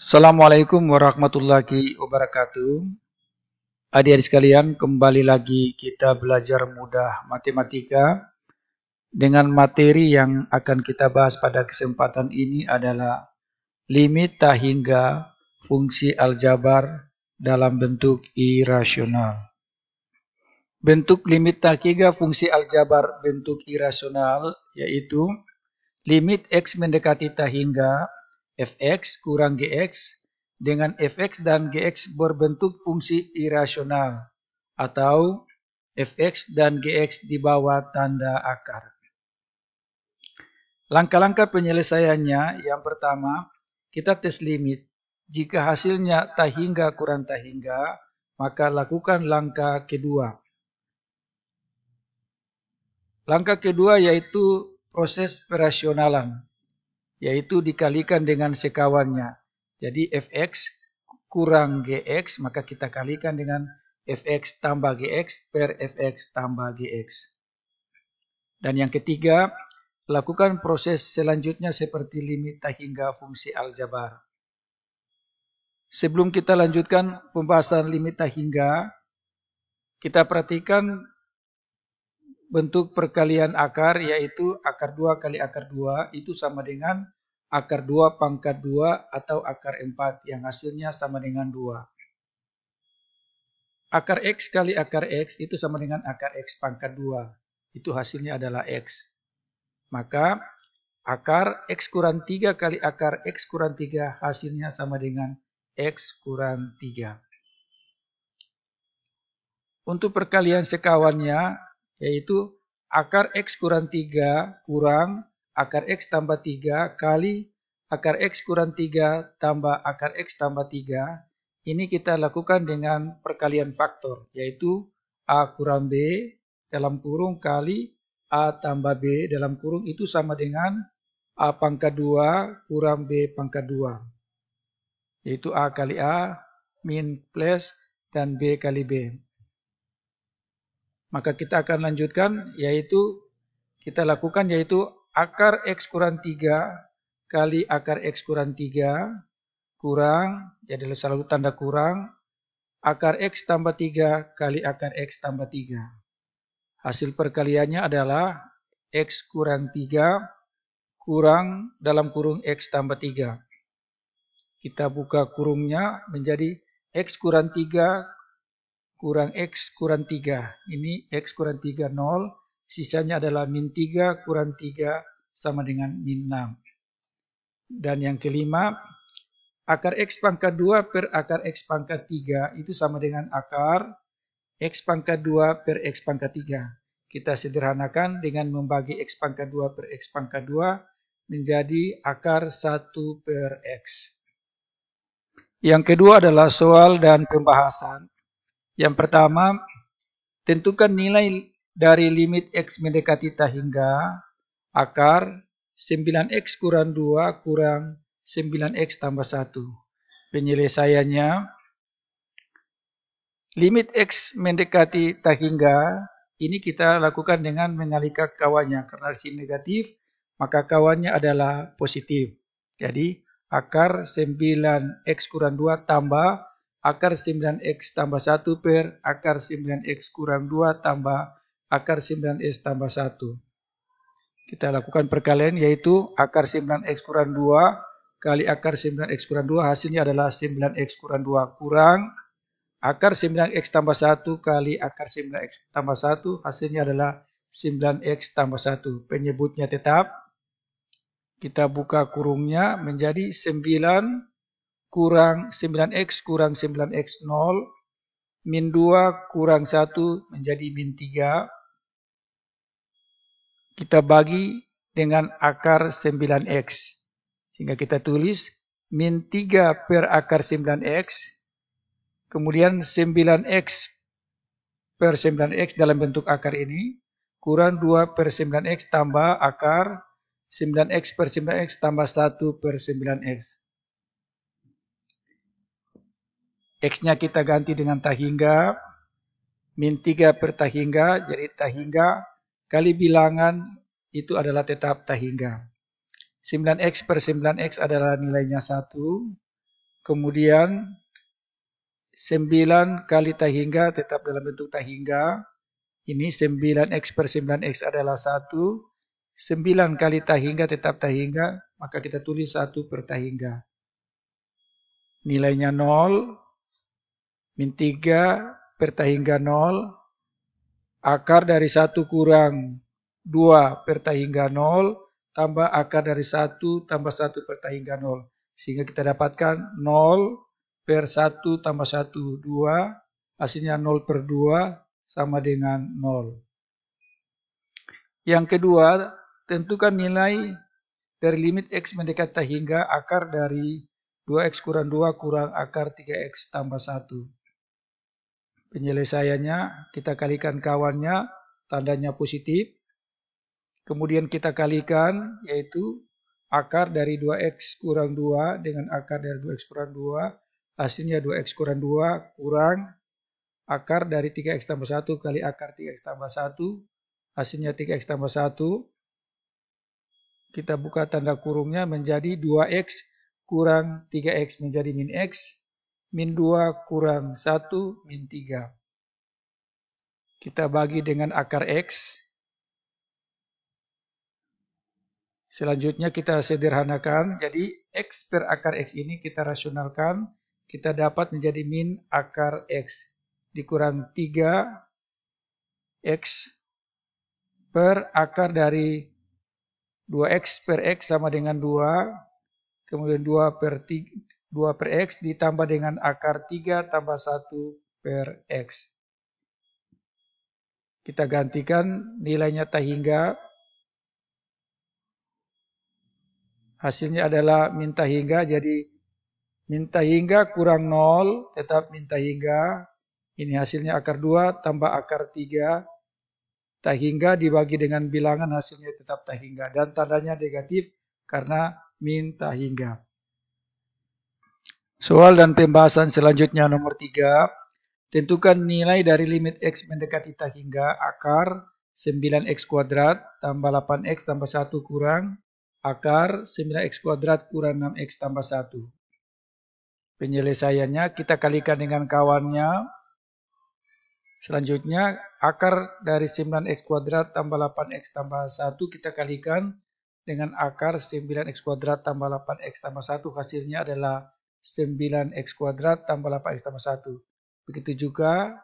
Assalamualaikum warahmatullahi wabarakatuh. Adik-adik sekalian, kembali lagi kita belajar mudah matematika. Dengan materi yang akan kita bahas pada kesempatan ini adalah limit tak hingga fungsi aljabar dalam bentuk irasional. Bentuk limit tak hingga fungsi aljabar bentuk irasional yaitu limit x mendekati tak hingga fx kurang gx dengan fx dan gx berbentuk fungsi irasional atau fx dan gx di bawah tanda akar. Langkah-langkah penyelesaiannya, yang pertama, kita tes limit. Jika hasilnya tak hingga kurang tak hingga, maka lakukan langkah kedua. Langkah kedua yaitu proses perasionalan, yaitu dikalikan dengan sekawannya. Jadi fx kurang gx, maka kita kalikan dengan fx tambah gx per fx tambah gx. Dan yang ketiga, lakukan proses selanjutnya seperti limit tak hingga fungsi aljabar. Sebelum kita lanjutkan pembahasan limit tak hingga, kita perhatikan bentuk perkalian akar, yaitu akar 2 kali akar 2 itu sama dengan akar 2 pangkat 2 atau akar 4 yang hasilnya sama dengan 2. Akar x kali akar x itu sama dengan akar x pangkat 2. Itu hasilnya adalah x. Maka akar x kurang 3 kali akar x kurang 3 hasilnya sama dengan x kurang 3. Untuk perkalian sekawannya, yaitu akar x kurang 3 kurang akar x tambah 3 kali akar x kurang 3 tambah akar x tambah 3. Ini kita lakukan dengan perkalian faktor, yaitu a kurang b dalam kurung kali a tambah b dalam kurung itu sama dengan a pangkat 2 kurang b pangkat 2. Yaitu a kali a min plus dan b kali b. Maka kita akan lanjutkan, yaitu kita lakukan yaitu akar x kurang 3 kali akar x kurang 3 kurang, jadi selalu tanda kurang, akar x tambah 3 kali akar x tambah 3. Hasil perkaliannya adalah x kurang 3 kurang dalam kurung x tambah 3. Kita buka kurungnya menjadi x kurang 3 kurang x kurang 3. Ini x kurang 3, 0. Sisanya adalah min 3 kurang 3 sama dengan min 6. Dan yang kelima, akar x pangkat 2 per akar x pangkat 3 itu sama dengan akar x pangkat 2 per x pangkat 3. Kita sederhanakan dengan membagi x pangkat 2 per x pangkat 2 menjadi akar 1 per x. Yang kedua adalah soal dan pembahasan. Yang pertama, tentukan nilai dari limit x mendekati tak hingga akar 9x kurang 2 kurang 9x tambah 1. Penyelesaiannya, limit x mendekati tak hingga ini kita lakukan dengan mengalihkan kawannya. Karena sini negatif, maka kawannya adalah positif. Jadi akar 9x kurang 2 tambah akar 9x tambah 1 per akar 9x kurang 2 tambah akar 9x tambah 1. Kita lakukan perkalian, yaitu akar 9x kurang 2 kali akar 9x kurang 2 hasilnya adalah 9x kurang 2 kurang akar 9x tambah 1 kali akar 9x tambah 1 hasilnya adalah 9x tambah 1. Penyebutnya tetap. Kita buka kurungnya menjadi 9 kurang 9x kurang 9x 0, min 2 kurang 1 menjadi min 3. Kita bagi dengan akar 9x. Sehingga kita tulis min 3 per akar 9x, kemudian 9x per 9x dalam bentuk akar ini, kurang 2 per 9x tambah akar 9x per 9x tambah 1 per 9x. X-nya kita ganti dengan tak hingga, min 3 per tak hingga, jadi tak hingga kali bilangan itu adalah tetap tak hingga. 9x per 9x adalah nilainya 1, Kemudian 9 kali tak hingga tetap dalam bentuk tak hingga. Ini 9x per 9x adalah 1. 9 kali tak hingga tetap tak hingga, maka kita tulis 1 per tak hingga. Nilainya 0. Min 3 per tak hingga 0. Akar dari 1 kurang 2 per tak hingga 0. Tambah akar dari 1 tambah 1 per tak hingga 0. Sehingga kita dapatkan 0 per 1 tambah 1, 2. Hasilnya 0 per 2 sama dengan 0. Yang kedua, tentukan nilai dari limit X mendekati tak hingga akar dari 2X kurang 2 kurang akar 3X tambah 1. Penyelesaiannya, kita kalikan kawannya, tandanya positif. Kemudian kita kalikan, yaitu akar dari 2X kurang 2 dengan akar dari 2X kurang 2. Hasilnya 2X kurang 2 kurang akar dari 3X tambah 1 kali akar 3X tambah 1. Hasilnya 3X tambah 1. Kita buka tanda kurungnya menjadi 2X kurang 3X menjadi min X. Min 2 kurang 1 min 3. Kita bagi dengan akar X. Selanjutnya kita sederhanakan. Jadi X per akar X ini kita rasionalkan. Kita dapat menjadi min akar X. Dikurang 3X per akar dari 2X per X sama dengan 2. Kemudian 2 per X ditambah dengan akar 3 tambah 1 per X. Kita gantikan nilainya tak hingga. Hasilnya adalah min tak hingga. Jadi min tak hingga kurang 0 tetap min tak hingga. Ini hasilnya akar 2 tambah akar 3. Tak hingga dibagi dengan bilangan hasilnya tetap tak hingga. Dan tandanya negatif karena min tak hingga. Soal dan pembahasan selanjutnya nomor 3. Tentukan nilai dari limit X mendekati tak hingga akar 9X kuadrat tambah 8X tambah 1 kurang akar 9X kuadrat kurang 6X tambah 1. Penyelesaiannya kita kalikan dengan kawannya. Selanjutnya akar dari 9X kuadrat tambah 8X tambah 1 kita kalikan dengan akar 9X kuadrat tambah 8X tambah 1. Hasilnya adalah 9X kuadrat tambah 8X tambah 1. Begitu juga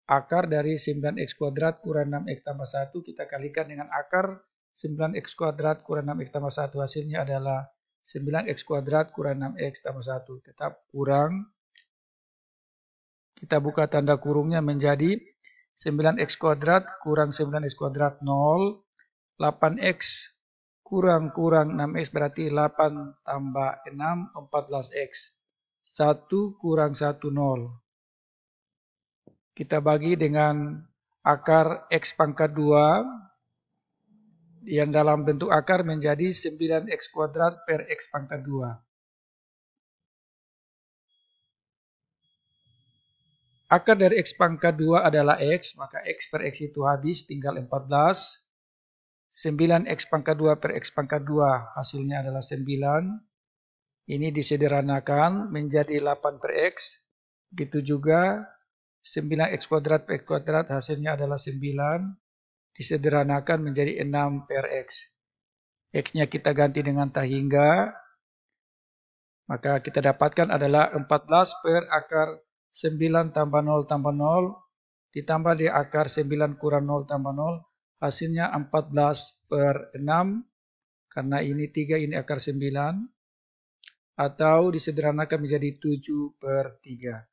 akar dari 9X kuadrat kurang 6X tambah 1 kita kalikan dengan akar 9X kuadrat kurang 6X tambah 1. Hasilnya adalah 9X kuadrat kurang 6X tambah 1. Tetap kurang. Kita buka tanda kurungnya menjadi 9X kuadrat kurang 9X kuadrat 0. 8X kurang 6X berarti 8 tambah 6 14X. 1 kurang 1 0. Kita bagi dengan akar X pangkat 2. Yang dalam bentuk akar menjadi 9X kuadrat per X pangkat 2. Akar dari X pangkat 2 adalah X, maka X per X itu habis, tinggal 14. 9X pangkat 2 per X pangkat 2, hasilnya adalah 9. Ini disederhanakan menjadi 8 per X. Begitu juga 9X kuadrat per X kuadrat, hasilnya adalah 9. Disederhanakan menjadi 6 per X. X-nya kita ganti dengan tak hingga. Maka kita dapatkan adalah 14 per akar 9 tambah 0 tambah 0 ditambah di akar 9 kurang 0 tambah 0. Hasilnya 14 per 6. Karena ini 3, ini akar 9. Atau disederhanakan menjadi 7 per 3.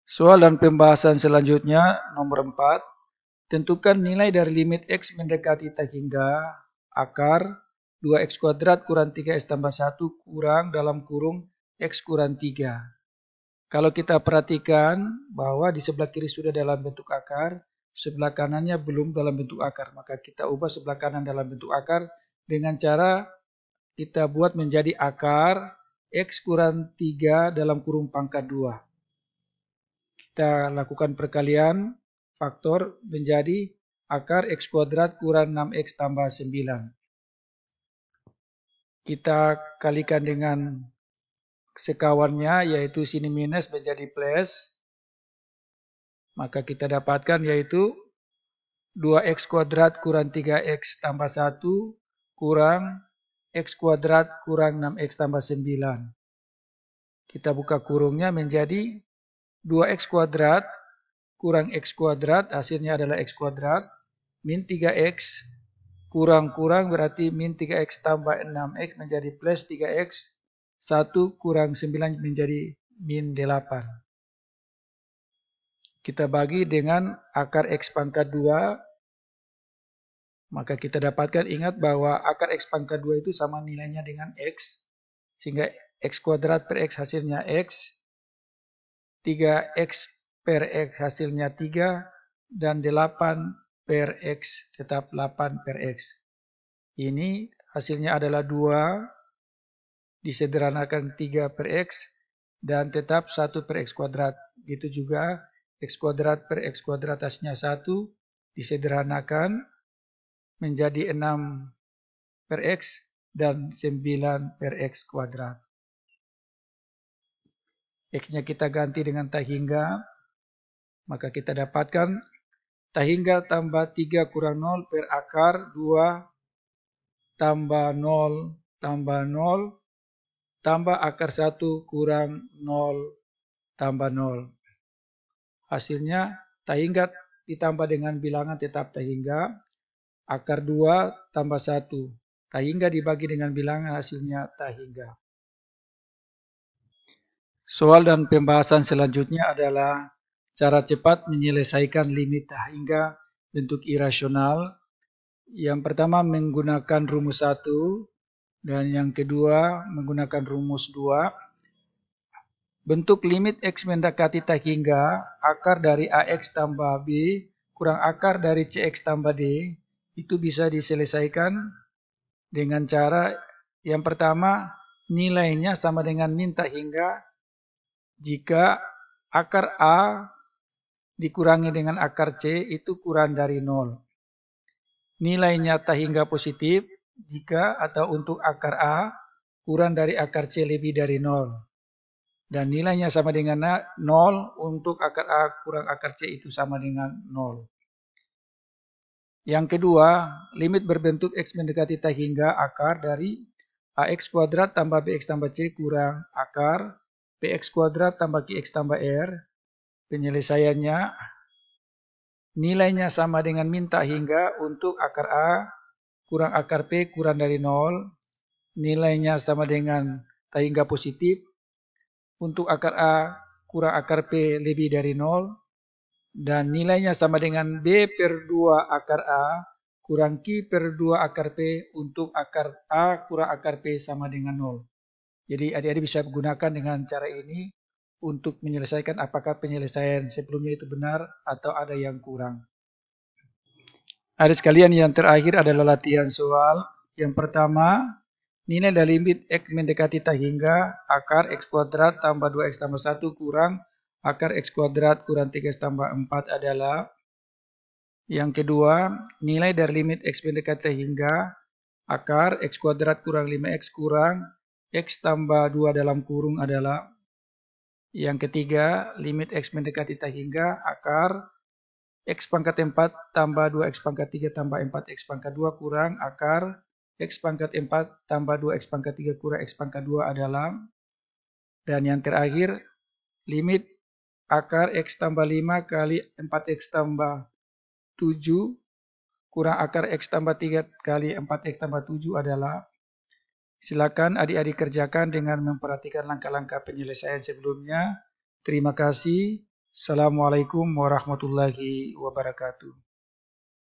Soal dan pembahasan selanjutnya nomor 4. Tentukan nilai dari limit X mendekati tak hingga akar 2X kuadrat kurang 3X tambah 1 kurang dalam kurung X kurang 3. Kalau kita perhatikan bahwa di sebelah kiri sudah dalam bentuk akar, sebelah kanannya belum dalam bentuk akar. Maka kita ubah sebelah kanan dalam bentuk akar dengan cara kita buat menjadi akar X kurang 3 dalam kurung pangkat 2. Kita lakukan perkalian faktor menjadi akar X kuadrat kurang 6X tambah 9. Kita kalikan dengan sekawannya yaitu sini minus menjadi plus. Maka kita dapatkan yaitu 2x kuadrat kurang 3x tambah 1 kurang x kuadrat kurang 6x tambah 9. Kita buka kurungnya menjadi 2x kuadrat kurang x kuadrat, hasilnya adalah x kuadrat, min 3x, kurang-kurang berarti min 3x tambah 6x menjadi plus 3x, 1 kurang 9 menjadi min 8. Kita bagi dengan akar x pangkat 2, maka kita dapatkan, ingat bahwa akar x pangkat 2 itu sama nilainya dengan x, sehingga x kuadrat per x hasilnya x, 3x per x hasilnya 3, dan 8 per x tetap 8 per x. Ini hasilnya adalah 2, disederhanakan 3 per x, dan tetap 1 per x kuadrat. Gitu juga x kuadrat per x kuadrat hasilnya 1, disederhanakan menjadi 6 per x, dan 9 per x kuadrat. X-nya kita ganti dengan tak hingga, maka kita dapatkan tak hingga tambah 3 kurang 0 per akar 2 tambah 0 tambah 0 tambah akar 1 kurang 0 tambah 0. Hasilnya tak hingga ditambah dengan bilangan tetap tak hingga, akar 2 tambah 1. Tak hingga dibagi dengan bilangan hasilnya tak hingga. Soal dan pembahasan selanjutnya adalah cara cepat menyelesaikan limit tak hingga bentuk irasional. Yang pertama menggunakan rumus 1 dan yang kedua menggunakan rumus 2. Bentuk limit x mendekati tak hingga akar dari ax tambah b kurang akar dari cx tambah d itu bisa diselesaikan dengan cara yang pertama, nilainya sama dengan min tak hingga jika akar a dikurangi dengan akar c itu kurang dari 0. Nilainya tak hingga positif jika atau untuk akar a kurang dari akar c lebih dari 0. Dan nilainya sama dengan 0 untuk akar A kurang akar C itu sama dengan 0. Yang kedua, limit berbentuk X mendekati tak hingga akar dari AX kuadrat tambah BX tambah C kurang akar PX kuadrat tambah QX tambah R. Penyelesaiannya, nilainya sama dengan min tak hingga untuk akar A kurang akar P kurang dari 0. Nilainya sama dengan tak hingga positif. Untuk akar A kurang akar P lebih dari 0. Dan nilainya sama dengan B per 2 akar A kurang Q per 2 akar P untuk akar A kurang akar P sama dengan 0. Jadi adik-adik bisa gunakan dengan cara ini untuk menyelesaikan apakah penyelesaian sebelumnya itu benar atau ada yang kurang. Adik sekalian, yang terakhir adalah latihan soal. Yang pertama, nilai dari limit x mendekati tak hingga akar x kuadrat tambah 2x tambah 1 kurang akar x kuadrat kurang 3x tambah 4 adalah. Yang kedua, nilai dari limit x mendekati tak hingga akar x kuadrat kurang 5x kurang x tambah 2 dalam kurung adalah. Yang ketiga, limit x mendekati tak hingga akar x pangkat 4 tambah 2x pangkat 3 tambah 4x pangkat 2 kurang akar x pangkat 4 tambah 2x pangkat 3 kurang x pangkat 2 adalah. Dan yang terakhir, limit akar x tambah 5 kali 4x tambah 7 kurang akar x tambah 3 kali 4x tambah 7 adalah. Silakan adik-adik kerjakan dengan memperhatikan langkah-langkah penyelesaian sebelumnya. Terima kasih. Assalamualaikum warahmatullahi wabarakatuh.